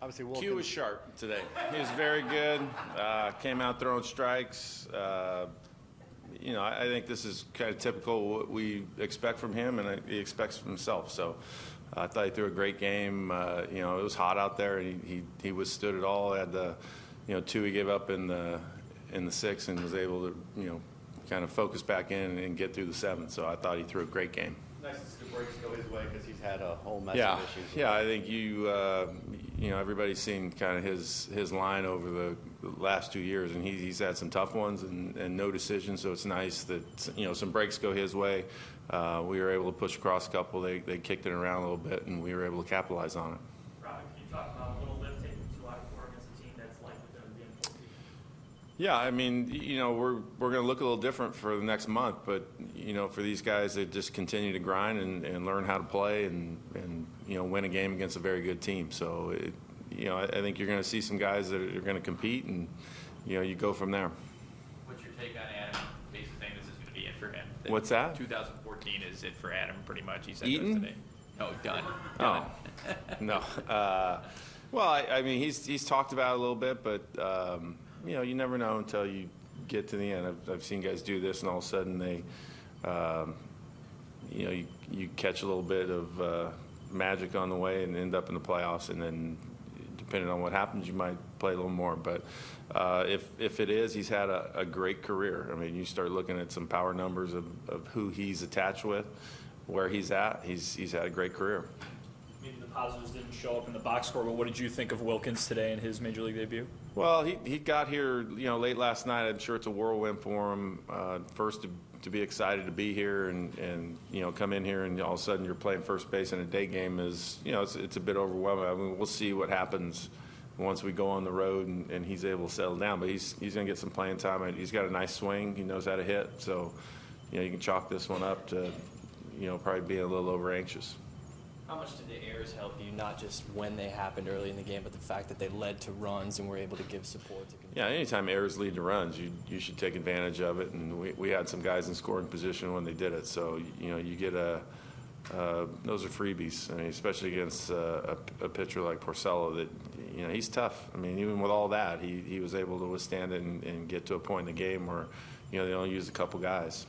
Obviously, Wilkins. Q was sharp today. He was very good. Came out throwing strikes. I think this is kind of typical what we expect from him, and he expects from himself. So I thought he threw a great game. It was hot out there, and he withstood it all. Had the, 2 he gave up in the 6th, and was able to, kind of focus back in and get through the 7th. So I thought he threw a great game. Nice to see the breaks go his way because he's had a whole mess of issues. Yeah, I think everybody's seen kind of his line over the last 2 years, and he's had some tough ones and no decisions. So it's nice that some breaks go his way. We were able to push across a couple. They kicked it around a little bit, and we were able to capitalize on it. Robin, can you talk about a little lift taking 2 out of 4 against a team that's likely going to be in full season? Yeah, I mean, we're going to look a little different for the next month, but for these guys, they just continue to grind and learn how to play and win a game against a very good team. So I think you're going to see some guys that are going to compete, and you go from there. What's your take on Adam basically saying this is going to be it for him? What's that? 2014 is it for Adam, pretty much. He said Eaton? today. No, done. Oh, no. Well, I mean, he's talked about it a little bit, but you never know until you get to the end. I've seen guys do this, and all of a sudden they, you catch a little bit of magic on the way and end up in the playoffs, and then depending on what happens, you might play a little more. But if it is, he's had a great career. I mean, you start looking at some power numbers of who he's attached with, where he's at. He's had a great career. Maybe the positives didn't show up in the box score, but what did you think of Wilkins today in his major league debut? Well, he got here, late last night. I'm sure it's a whirlwind for him. First to be excited to be here and come in here and all of a sudden you're playing first base in a day game is, it's a bit overwhelming. I mean, we'll see what happens once we go on the road and he's able to settle down. But he's going to get some playing time. He's got a nice swing. He knows how to hit. So, you can chalk this one up to, probably being a little over anxious. How much did the errors help you, not just when they happened early in the game, but the fact that they led to runs and were able to give support? Yeah, anytime errors lead to runs, you should take advantage of it. And we had some guys in scoring position when they did it. So, you get those are freebies. I mean, especially against a pitcher like Porcello that, he's tough. I mean, even with all that, he was able to withstand it and get to a point in the game where, they only used a couple guys.